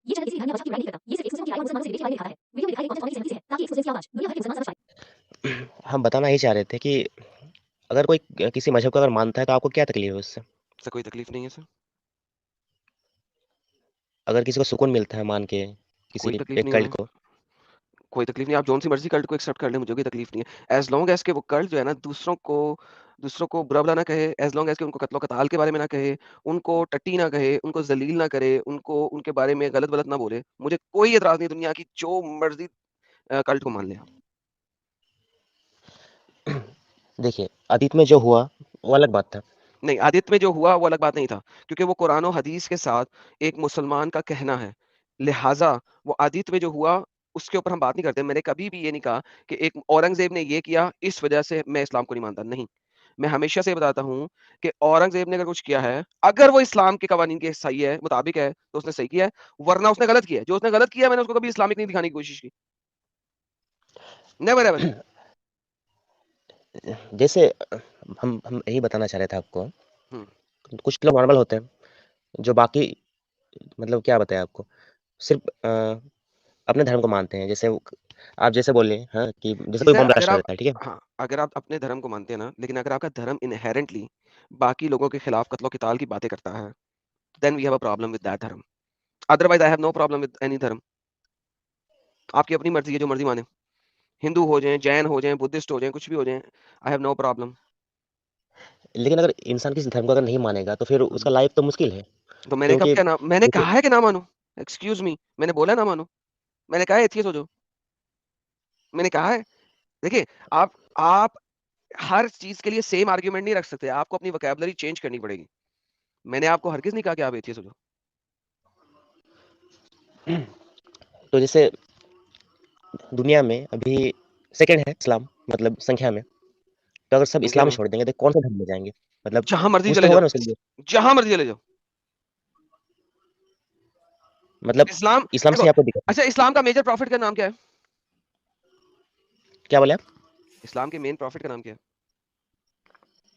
ये चैनल किसी भी धर्म या मजहब की ब्रांड नहीं करता। ये सिर्फ एक मुस्लिम की राय और मुसलमानों से रिलेटेड राय दिखाता है। वीडियो में दिखाए गए कॉन्टेंट ऑडियंस से है ताकि एक दूसरे की आवाज दुनिया भर के मुसलमान समझ पाए। हम बताना ही चाह रहे थे कि अगर कोई किसी मजहब को अगर मानता है तो आपको क्या तकलीफ है उससे? सर कोई तकलीफ नहीं है सर। अगर किसी को सुकून मिलता है मान के किसी कोई तकलीफ एक नहीं है कल्ट उन्हें। को, कोई तकलीफ नहीं, आप जौन सी मर्जी कल्ट को एक्सेप्ट कर लें, मुझे कोई तकलीफ नहीं है। एज लॉन्ग एज के वो कल्ट जो है ना दूसरों को बुरा भला ना कहे, एज लॉन्ग एज के उनको कत्लो कताल के बारे में ना कहे, उनको टट्टी ना कहे, उनको जलील ना करे, उनको उनके बारे में गलत गलत ना बोले, मुझे कोई एतराज नहीं दुनिया की, जो मर्जी कल्ट को मान ले आप। देखिए अतीत में जो हुआ वो अलग बात था। नहीं, आदित्य में जो हुआ वो अलग बात नहीं था, क्योंकि वो कुरान और हदीस के साथ एक मुसलमान का कहना है। लिहाजा वो आदित्य में जो हुआ उसके ऊपर हम बात नहीं करते। मैंने कभी भी ये नहीं कहा कि एक औरंगजेब ने ये किया इस वजह से मैं इस्लाम को नहीं मानता, नहीं। मैं हमेशा से बताता हूँ कि औरंगजेब ने अगर कुछ किया है, अगर वो इस्लाम के कवानीन के सही है, मुताबिक है, तो उसने सही किया है, वरना उसने गलत किया है। जो उसने गलत किया मैंने उसको कभी इस्लामिक नहीं दिखाने की कोशिश की, नेवर एवर। जैसे हम यही बताना चाह रहे थे आपको, हम्म। कुछ लोग नॉर्मल होते हैं जो बाकी मतलब क्या बताएं आपको, सिर्फ अपने धर्म को मानते हैं। जैसे आप जैसे बोले हाँ कि जैसे जी कोई सर, बम अगर ब्लास्ट कर आप देता है, ठीक है। हाँ, अगर आप अपने धर्म को मानते हैं ना, लेकिन अगर आपका धर्म इनहेरेंटली बाकी लोगों के खिलाफ कत्लो-क़िताल की बातें करता है, then we have a problem with that dharma. Otherwise I have no problem with any dharma. आपकी अपनी मर्ज़ी है, जो मर्ज़ी माने। हिंदू हो जाएँ, जैन हो जाएँ, बुद्धिस्ट हो जाएँ, कुछ भी हो जाएँ, आई हैव नो प्रॉब्लम। लेकिन अगर इंसान किसी धर्म को अगर नहीं मानेगा तो फिर उसका लाइफ तो मुश्किल है, तो मैंने कब क्योंकि क्या ना मैंने देखिए कहा है कि ना मानो? एक्सक्यूज़ मी, मैंने बोला है ना मानो? मैंने कहा है एथियस्ट हो जाओ। मैंने कहा है। देखिए, आप हर चीज़ के लिए सेम आर्गुमेंट नहीं रख सकते। आपको अपनी वोकैब्युलरी चेंज करनी पड़ेगी। मैंने आपको हरगिज़ नहीं कहा कि आप एथियस्ट हो जाओ। तो जैसे दुनिया में अभी सेकंड है इस्लाम, मतलब संख्या में। तो अगर सब संख्या इस्लाम में छोड़ देंगे तो कौन सा धर्म में जाएँगे? मतलब जहाँ मर्ज़ी कुछ चले तो होगा जाओ, ना उसके लिए। जहाँ मर्ज़ी चले जाओ। मतलब इस्लाम इस्लाम देखो, से आपको दिक्कत है। अच्छा, इस्लाम का मेजर प्रॉफिट का नाम क्या है? क्या बोले आप? इस्लाम के मेन प्रॉफिट का नाम क्या है?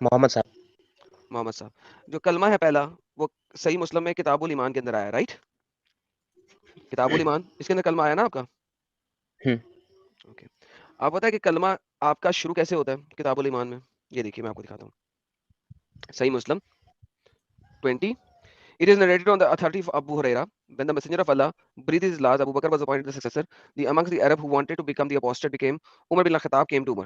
मोहम्मद साहब। मोहम्मद साहब। जो कलमा है पहला, वो सही मुस्लिम में किताबुल ईमान के अंदर आया, राइट? किताबुल ईमान, इसके अंदर कलमा आया ना आपका? हुँ। ओके। आप पता है कि कलमा आपका शुरू कैसे होता है किताबुल ईमान में? ये देखिए मैं आपको दिखाता हूँ। सही मुस्लिम 20, it is narrated on the authority of Abu Huraira, when the Messenger of Allah breathed his last, Abu Bakr was appointed the successor. The amongst the Arab who wanted to become the apostate became Umar bin al-Khattab came to Umar.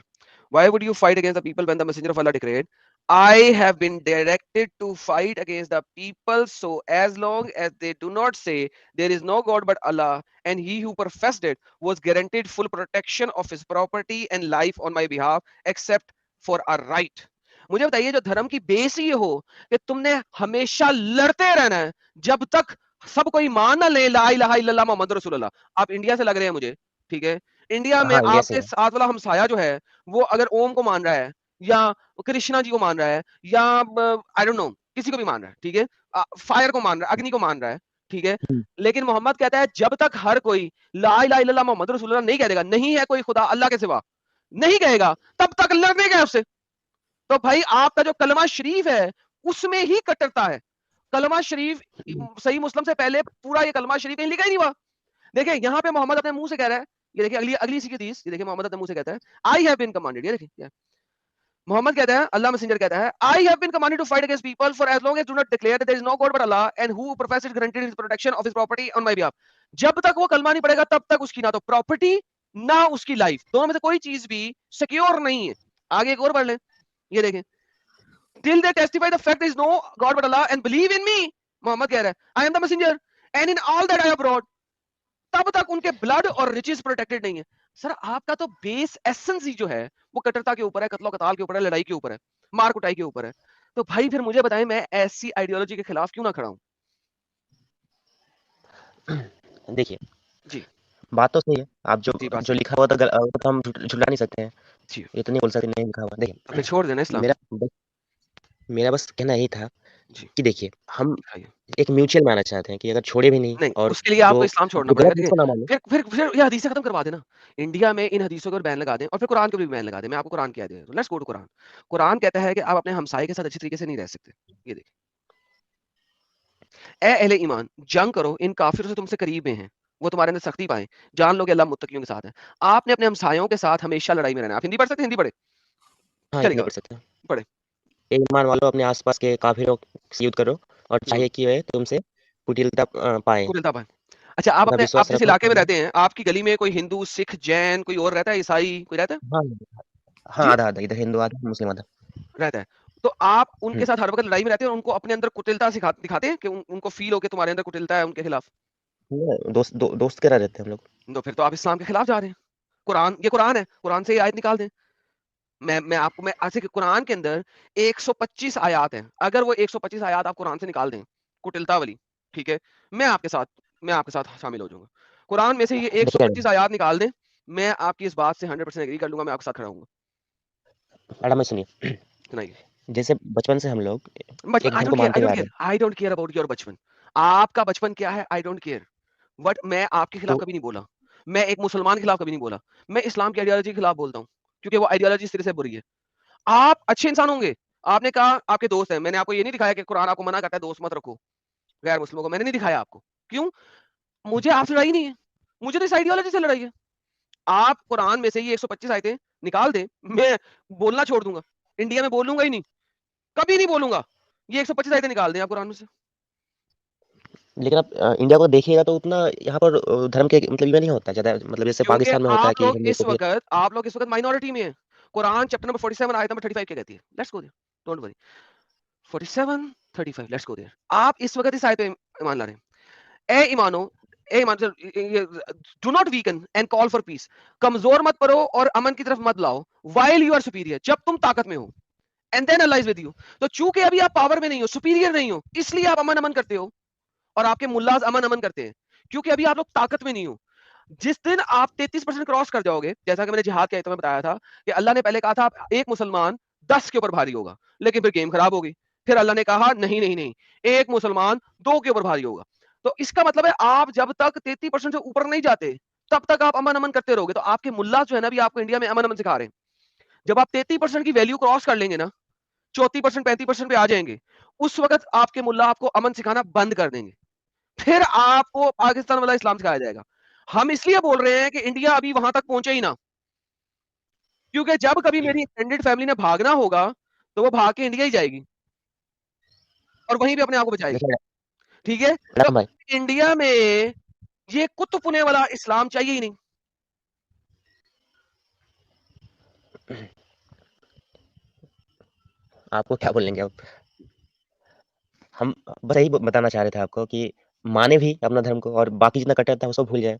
Why would you fight against the people when the Messenger of Allah declared, I have been directed to fight against the people, so as long as they do not say there is no God but Allah, and he who professed it was guaranteed full protection of his property and life on my behalf, except for a right. मुझे बताइए, जो धर्म की base ही हो कि तुमने हमेशा लड़ते रहना है जब तक सब कोई मान ना ले ला इलाहा इल्लल्लाह मोहम्मद रसूलुल्लाह। आप इंडिया से लग रहे हैं मुझे, ठीक है? इंडिया में हाँ, इंडिया से आपके है। साथ वाला हमसाया जो है, वो अगर ओम को मान रहा है या कृष्णा जी को मान रहा है या आई डोंट नो किसी को भी मान रहा है, ठीक है? फायर को मान रहा है, अग्नि को मान रहा है, ठीक है? हुँ। लेकिन मोहम्मद कहता है जब तक हर कोई ला इलाहा इल्लल्लाह मोहम्मद रसूलुल्लाह नहीं कह देगा, नहीं है कोई खुदा अल्लाह के सिवा, नहीं कहेगा, तब तक लड़ने का है उससे। तो भाई आपका जो कलमा शरीफ है उसमें ही कट्टरता है। कलमा शरीफ सही मुस्लिम से पहले पूरा ये कलमा शरीफ कहीं लिखा ही नहीं हुआ। देखिए यहाँ पे मोहम्मद अपने मुंह से कह रहा है, ये देखिए अगली अगली सी हदीस, ये देखिए मोहम्मद अपने मुंह से कहता है, आई हैव बीन कमांडेड, ये देखिए मोहम्मद कहता है, अल्लाह मैसेंजर कहता है, I have been commanded to fight against people for as long as do not declare that there is no god but Allah and who professes granted his protection of his property on my behalf. जब तक वो कलमा नहीं पड़ेगा तब तक उसकी ना तो प्रॉपर्टी ना उसकी लाइफ, दोनों में से कोई चीज भी सिक्योर नहीं है। आगे एक और पढ़ लें, ये देखें, till they testify the fact there is no God but Allah and believe in me, Mohammad कह रहा है, I am the messenger and in all that I have brought, तब तक उनके ब्लड और रिचेस प्रोटेक्टेड नहीं है। सर आपका तो बेस एसेंस ही जो है वो कट्टरता के ऊपर है, कत्लो कताल के ऊपर है, लड़ाई के ऊपर है, मार कुटाई के ऊपर है। तो भाई फिर मुझे बताएं मैं ऐसी आइडियोलॉजी के खिलाफ क्यों ना खड़ा हूं? देखिए, जी बात तो सही है। आप जो जी, बात जो सही है। लिखा हुआ था वो तो हम झुठला नहीं सकते हैं। जी, ये तो नहीं बोल सकते नहीं लिखा हुआ। तो फिर देखिए, छोड़ देना इस्लाम। मेरा बस मेरा बस कहना यही था जी, कि देखिए, हम दिखाइए। एक म्यूचुअल में आना चाहते हैं कि अगर छोड़े भी नहीं नहीं, और उसके लिए जो आपको इस्लाम छोड़ना जो पड़ेगा। गलत है देखिए, उसको ना माने। फिर ये हदीसें खत्म करवा देना। इंडिया में इन हदीसों के ऊपर बैन लगा दें और फिर कुरान के ऊपर भी बैन लगा दें। मैं आपको कुरान की आयत दे देता हूँ। Let's go to Quran. कुरान कहता है कि आप अपने हमसाये के साथ अच्छी तरीके से नहीं रह सकते। ये देखिए, ए अहले ईमान, जंग करो, इन काफिरों से तुमसे करीब में हैं, वो तुम्हारे अंदर सख्ती पाएं, जान लो कि अल्लाह मुत्तकियों के साथ है। आपने अपने हमसायों के साथ हमेशा लड़ाई में रहना है। आप हिंदी पढ़ सकते हैं? हिंदी पढ़े? हाँ, इतने चलेगा, पढ़ सकते हैं। पढ़े। ए ईमान वालों, अपने आस-पास के काफिरों से युद्ध करो और हम्म, चाहिए कि वे तुमसे कुटिलता पाएँ। कुटिलता पाएं। अच्छा, आप अपना अपने, आप विश्वास जिस रखो इलाके में और रहते हैं, आपकी गली में कोई हिंदू, सिख, जैन कोई और रहता है, ईसाई कोई रहता है? हाँ, हाँ, जी, आधा-आधा, इधर हिंदू आधा, मुस्लिम आधा। रहता है। तो आप हुँ, उनके साथ हर वक़्त लड़ाई में रहते हैं और उनको अपने अंदर कुटिलता दिखाते हैं कि उनको फ़ील हो कि तुम्हारे अंदर कुटिलता है उनके खिलाफ? दोस्त की तरह रहते हैं हम लोग। तो फिर तो आप इस्लाम के खिलाफ जा रहे हैं। कुरान, ये कुरान है, कुरान से ये आयत निकाल दें। मैं ऐसे कि कुरान के अंदर 125 आयत हैं। अगर वो 125 आयत आप कुरान से निकाल दें, कुटिलता वाली, ठीक है? मैं आपके साथ मैं आपके साथ शामिल हो जाऊँगा। कुरान में से ये देखिए मैडम 125 आयत निकाल दें, मैं आपकी इस बात से 100% एग्री कर लूँगा, मैं आपके साथ खड़ा हूँगा। मैडम सुनिए, सुनाइए। जैसे बचपन से हम लोग बचपन, एक धर्म को मानते आई हुए डोंट आ केयर, रहे हैं, I don't care about your बचपन। आपका बचपन क्या है, आई डोंट केयर। बट मैं आपके खिलाफ तो कभी नहीं बोला। मैं एक मुसलमान के खिलाफ कभी नहीं बोला। मैं इस्लाम की आइडियोलॉजी के खिलाफ बोलता हूँ, क्योंकि वो आइडियोलॉजी सिरे से बुरी है। आप अच्छे इंसान होंगे। आपने कहा आपके दोस्त हैं। मैंने आपको ये नहीं दिखाया कि कुरान आपको मना करता है दोस्त मत रखो गैर मुस्लिमों को। मैंने नहीं दिखाया आपको। क्यों? मुझे आपसे लड़ाई नहीं है। मुझे तो इस आइडियोलॉजी से लड़ाई है। आप कुरान में से ये 125 आयतें निकाल दें, मैं बोलना छोड़ दूंगा। इंडिया में बोलूंगा ही नहीं, कभी नहीं बोलूंगा। ये 125 आयतें निकाल दें आप कुरान में से। लेकिन आप इंडिया को देखिएगा तो उतना यहाँ पर धर्म के मतलब ये नहीं होता ज़्यादा, मतलब जैसे क्योंकि पाकिस्तान में होता है कि हम लोग को भी आप लोग इस वक्त माइनॉरिटी में हैं। कुरान चैप्टर नंबर 47 आयत नंबर 35 क्या कहती है? Let's go there, don't worry. 47 35 let's go there. आप इस वक्त इस आयत पे ईमान ला रहे हैं। ए ईमानो, ए ईमान, do not weaken and call for peace. कमजोर मत पड़ो और अमन की तरफ मत लाओ। व्हाइल यू आर सुपीरियर, जब तुम ताकत में हो। And then Allah is with you. तो चूंकि अभी आप पावर में नहीं हो, सुपीरियर नहीं हो, इसलिए आप अमन अमन करते हो और आपके मुल्लाज अमन अमन करते हैं, क्योंकि अभी आप लोग ताकत में नहीं हो। जिस दिन आप 33% क्रॉस कर जाओगे, जैसा कि मैंने जिहाद के आयत में बताया था कि अल्लाह ने पहले कहा था आप एक मुसलमान 10 के ऊपर भारी होगा, लेकिन फिर गेम खराब हो गई। फिर अल्लाह ने कहा नहीं नहीं नहीं, एक मुसलमान 2 के ऊपर भारी होगा। तो इसका मतलब है आप जब तक 33% से ऊपर नहीं जाते, तब तक आप अमन अमन करते रहोगे। तो आपके मुल्ला जो है ना, अभी आपको इंडिया में अमन अमन सिखा रहे हैं। जब आप 33% की वैल्यू क्रॉस कर लेंगे ना, 34% 35% पे आ जाएंगे, उस वक्त आपके मुल्ला आपको अमन सिखाना बंद कर देंगे। फिर आपको पाकिस्तान वाला इस्लाम सिखाया जाएगा। हम इसलिए बोल रहे हैं कि इंडिया अभी वहां तक पहुंचे ही ना, क्योंकि जब कभी मेरी एक्सटेंडेड फैमिली ने भागना होगा, तो वो भाग के इंडिया ही जाएगी और वहीं पे अपने आप को बचाएगी। देखिए ठीक है? तो मैडम भाई, इंडिया में ये कुत्त पुने वाला इस्लाम चाहिए ही नहीं। आपको क्या बोलेंगे अब? हम बस यही बताना चाह रहे थे आपको कि माने भी अपना धर्म को और बाकी जितना कट्टर था वो सब भूल जाए।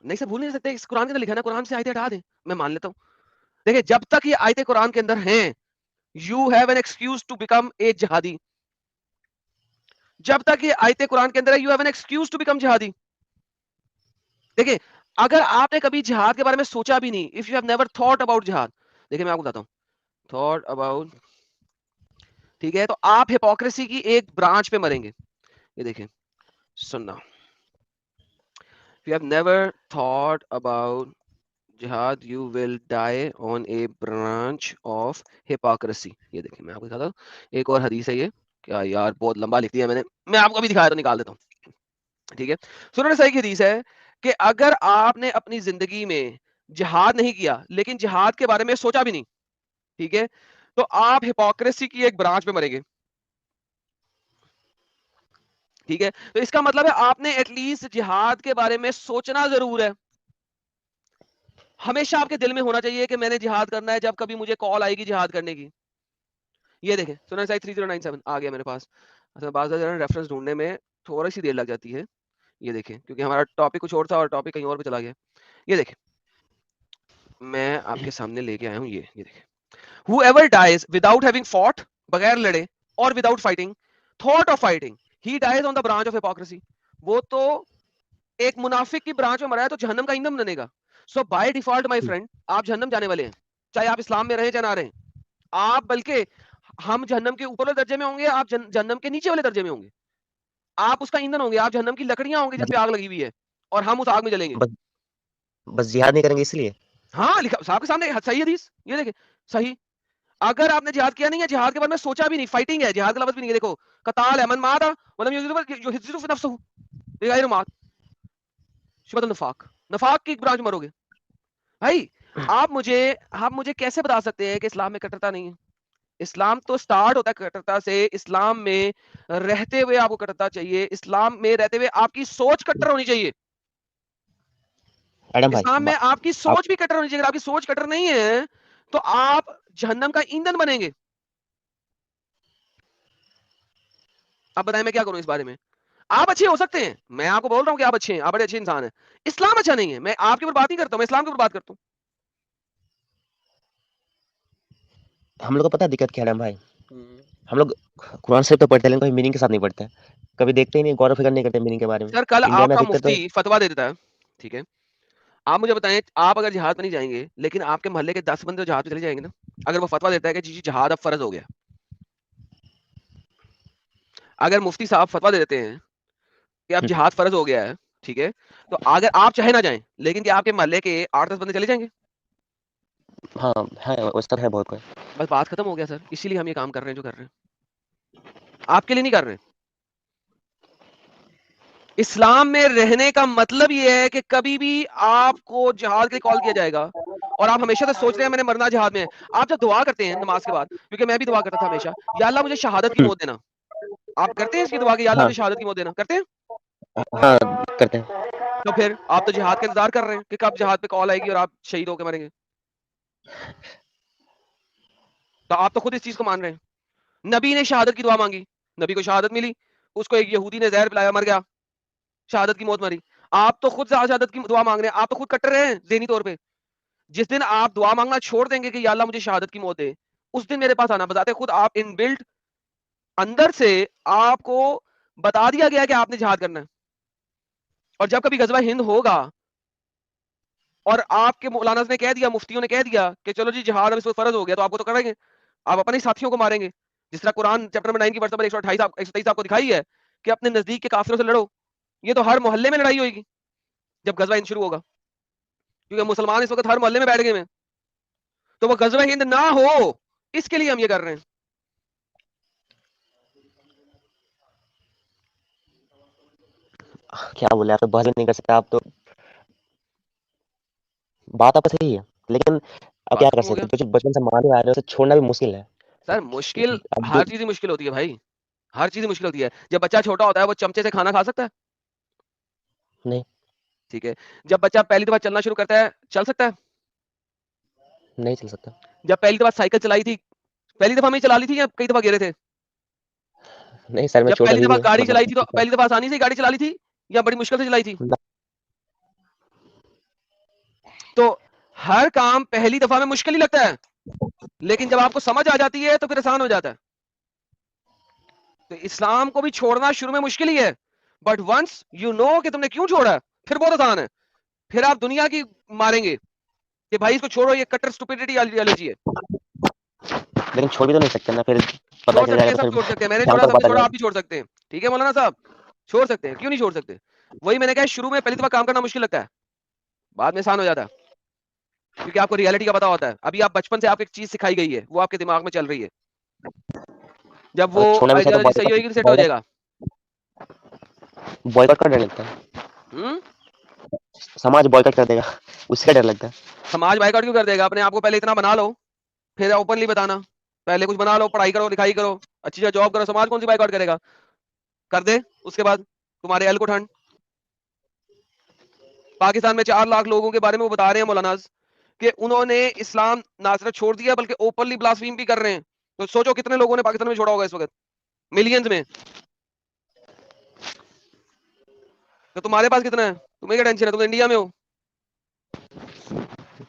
नहीं सर, भूल नहीं सकते। इस कुरान के अंदर लिखा है ना, कुरान से आयतें हटा दें, मैं मान लेता हूँ। देखिए, जब तक ये आयतें कुरान के अंदर हैं, you have an excuse to become a jihadi. जब तक ये आयतें कुरान के अंदर है, you have an excuse to become jihadi. देखिए, अगर आपने कभी जिहाद के बारे में सोचा भी नहीं, if you have never thought about जिहाद, देखिए मैं आपको बताता हूँ, थॉट अबाउट, ठीक है, तो आप हिपोक्रेसी की एक ब्रांच पे मरेंगे। ये देखिए, सुनना, if you have never thought about jihad you will die on a branch of hypocrisy। ये देखिए मैं आपको दिखाता हूँ, एक और हदीस है ये। क्या यार, बहुत लंबा लिख दिया मैंने, मैं आपको अभी दिखाया तो निकाल देता हूँ। ठीक है, सुनने सही की हदीस है कि अगर आपने अपनी जिंदगी में जिहाद नहीं किया, लेकिन जिहाद के बारे में सोचा भी नहीं, ठीक है, तो आप हिपोक्रेसी की एक ब्रांच पे मरेंगे। ठीक है, तो इसका मतलब है आपने एटलीस्ट जिहाद के बारे में सोचना जरूर है। हमेशा आपके दिल में होना चाहिए कि मैंने जिहाद करना है जब कभी मुझे कॉल आएगी जिहाद करने की। ये देखें, सुना साइड 3097 आ गया मेरे पास। अच्छा, बात रेफरेंस ढूंढने में थोड़ी सी देर लग जाती है। ये देखें, क्योंकि हमारा टॉपिक कुछ और था और टॉपिक कहीं और पे चला गया। ये देखें, मैं आपके सामने लेके आया हूँ, ये देखें, whoever dies without having fought, बगैर लड़े, और without fighting, thought of fighting, he dies on the branch of hypocrisy। वो तो एक मुनाफिक की ब्रांच में मरा है, तो जहन्नम का ईंधन बनेगा। सो बाय डिफॉल्ट माय फ्रेंड, आप जहन्नम जाने वाले हैं, चाहे आप इस्लाम में रहे चाहे ना रहे। आप बल्कि हम जहन्नम के ऊपर वाले दर्जे में होंगे, आप जहन्नम के नीचे वाले दर्जे में होंगे। आप उसका ईंधन होंगे, आप जहन्नम की लकड़ियां होंगे जिस पे मतलब आग लगी हुई है, और हम उस आग में जलेंगे। बस बस जिहाद नहीं करेंगे इसलिए? हाँ, लिखा साहब के सामने, सही हदीस, ये देखें, सही। अगर आपने जिहाद किया नहीं है, जिहाद के बारे में सोचा भी नहीं, फाइटिंग है, जिहाद का लफ्ज भी नहीं है। देखो कताल है, मन मादा वलम युजिरु फी नफ्सहु बिगैर मात, शुबतुन नफाक, नफाक की ब्रांच मरोगे भाई। आप मुझे कैसे बता सकते हैं कि इस्लाम में कट्टरता नहीं है? इस्लाम तो स्टार्ट होता है कट्टरता से। इस्लाम में रहते हुए आपको कट्टरता चाहिए, इस्लाम में रहते हुए आपकी सोच कट्टर होनी चाहिए। एडम भाई इस्लाम में आपकी आप सोच भी कट्टर होनी चाहिए। अगर आपकी सोच कट्टर नहीं है तो आप जहन्नम का ईंधन बनेंगे। अब बताएं मैं क्या करूं इस बारे में? आप अच्छे हो सकते हैं, मैं आपको बोल रहा हूं कि आप अच्छे हैं, आप बड़े अच्छे इंसान हैं। इस्लाम अच्छा नहीं है। मैं आपके ऊपर बात नहीं करता हूं, मैं इस्लाम के ऊपर बात करता हूं। हम लोग को पता है दिक्कत क्या है एडम भाई? हम लोग कुरान शरीफ तो पढ़ते हैं लेकिन कभी मीनिंग के साथ नहीं पढ़ते हैं। कभी देखते ही नहीं, गौर फिक्र नहीं करते मीनिंग के बारे में। सर कल इंडिया में आपका अधिकतर तो मुफ्ती फतवा दे देता है, ठीक है, आप मुझे बताएं, आप अगर जिहाद में नहीं जाएंगे लेकिन आपके मोहल्ले के 10 बंदे जहाज में चले जाएंगे ना, अगर वो फतवा देता है कि जी जहाद अब फर्ज हो गया, अगर मुफ्ती साहब फतवा दे देते हैं कि अब जिहाद फर्ज हो गया है, ठीक है, तो अगर आप चाहे ना जाएं लेकिन कि आपके मोहल्ले के 8-10 बंदे चले जाएंगे, हाँ है, उस तरह है बहुत कोई। बस बात खत्म हो गया सर। इसीलिए हम ये काम कर रहे हैं जो कर रहे हैं, आपके लिए नहीं कर रहे हैं। इस्लाम में रहने का मतलब ये है कि कभी भी आपको जिहाद के लिए कॉल किया जाएगा और आप हमेशा से सोच रहे हैं मैंने मरना जिहाद में है। आप जब दुआ करते हैं नमाज के बाद, क्योंकि मैं भी दुआ करता था हमेशा, या अल्लाह मुझे शहादत की मौत देना, आप करते हैं इसकी दुआ कि या अल्लाह हाँ मुझे शहादत की मौत देना, करते हैं? हाँ करते हैं। तो फिर आप तो जिहाद का इंतजार कर रहे हैं कि कब जिहाद पे कॉल आएगी और आप शहीद होकर मरेंगे। तो आप तो खुद इस चीज को मान रहे हैं। नबी ने शहादत की दुआ मांगी, नबी को शहादत मिली, उसको एक यहूदी ने जहर पिलाया, मर गया, शहादत की मौत मरी। आप तो खुद शहादत की दुआ मांग रहे हैं, आप तो खुद कट्टर रहे हैं ज़हनी तौर पे। जिस दिन आप दुआ मांगना छोड़ देंगे कि या अल्लाह मुझे शहादत की मौत दे, उस दिन मेरे पास आना। बताते खुद आप इनबिल्ट अंदर से आपको बता दिया गया कि आपने जिहाद करना है। और जब कभी गजवा हिंद होगा और आपके मौलाना ने कह दिया, मुफ्तियों ने कह दिया कि चलो जी जिहाद अब इस पर फर्ज हो गया, तो आपको तो करेंगे, आप अपने साथियों को मारेंगे। जिस तरह कुरान चैप्टर नंबर 9 की वर्स नंबर 128 आपको दिखाई है कि अपने नजदीक के काफिरों से लड़ो। ये तो हर मोहल्ले में लड़ाई होगी जब गजवा हिंद शुरू होगा, क्योंकि मुसलमान इस वक्त हर मोहल्ले में बैठ गए हैं। तो वो गजवा हिंद ना हो, इसके लिए हम ये कर रहे हैं। क्या बोले, आप तो बहस ही नहीं कर सकते। आप तो बात आपका सही है, लेकिन अब बात क्या कर खत्म हो सकते गया हैं? जो बचपन से माने आ रहे हैं उसे छोड़ना भी मुश्किल है। सर। मुश्किल अब जो हर चीज ही मुश्किल होती है भाई, हर चीज मुश्किल होती है। जब बच्चा छोटा होता है वो चमचे से खाना खा सकता है, नहीं ठीक है। जब बच्चा पहली दफा चलना शुरू करता है, चल सकता है। नहीं चल सकता। जब पहली दफा साइकिल चलाई थी, पहली दफा में ही चला ली थी या कई दफा गिरे थे? नहीं सर, में जब चोट पहली अभी दफा भी है, गाड़ी चलाई थी तो मतलब पहली दफा आसानी से गाड़ी चला ली थी या बड़ी मुश्किल से चलाई थी? तो हर काम पहली दफा में मुश्किल ही लगता है, लेकिन जब आपको समझ आ जाती है तो फिर आसान हो जाता है। तो इस्लाम को भी छोड़ना शुरू में मुश्किल ही है, बट वंस यू नो कि तुमने क्यों छोड़ा, फिर बहुत आसान है। फिर आप दुनिया की मारेंगे कि भाई इसको छोड़ो, ये कट्टर स्टुपिडिटी आइडियोलॉजी है। लेकिन छोड़ भी तो नहीं सकते ना, फिर पता छोड़ चल सकते जाएगा हैं, तो सब फिर छोड़ सकते हैं। मैंने शाम छोड़ा, तक सबने पता छोड़ा, आप चलेगा। भी छोड़ सकते हैं, ठीक है मौलाना साहब? छोड़ सकते हैं, क्यों नहीं छोड़ सकते? वही मैंने कहा, शुरू में पहली दफा काम करना मुश्किल लगता है, बाद में आसान हो जाता है, क्योंकि आपको रियलिटी का पता होता है। अभी आप बचपन से आपको एक चीज सिखाई गई है, वो आपके दिमाग में चल रही है। जब वो और छोड़ना भी चाहे तो आइडियोलॉजी सही होगी, सेट हो बॉयकॉट जाएगा। बॉयकॉट का डर लगता है। हम्म। समाज बॉयकॉट कर देगा, उसका डर लगता है। समाज बाइकआउट क्यों कर देगा? अपने आप को पहले इतना बना लो, फिर ओपनली बताना। पहले कुछ बना लो, पढ़ाई करो, लिखाई करो, अच्छी जगह जॉब करो, समाज कौन सी बाइकआउट करेगा? कर दे, उसके बाद तुम्हारे एल को ठंड। पाकिस्तान में 4 लाख लोगों के बारे में वो बता रहे हैं मौलाना कि उन्होंने इस्लाम ना सिर्फ छोड़ दिया बल्कि ओपनली ब्लास्फीम भी कर रहे हैं। तो सोचो कितने लोगों ने पाकिस्तान में छोड़ा होगा इस वक्त, मिलियंस में। तो तुम्हारे पास कितना है? तुम्हें क्या टेंशन है? तुम तो इंडिया में हो,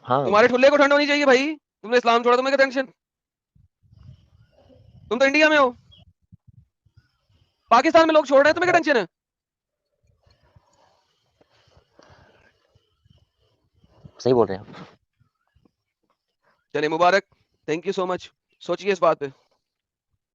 हाँ तुम्हारे ठुल्ले को ठंड होनी चाहिए भाई। तुमने इस्लाम छोड़ा, तुम्हें क्या टेंशन? तुम तो इंडिया में हो, पाकिस्तान में लोग छोड़ रहे हैं, तुम्हें क्या टेंशन है? सही बोल रहे हैं आप। चलिए मुबारक, थैंक यू सो मच। सोचिए इस बात पे।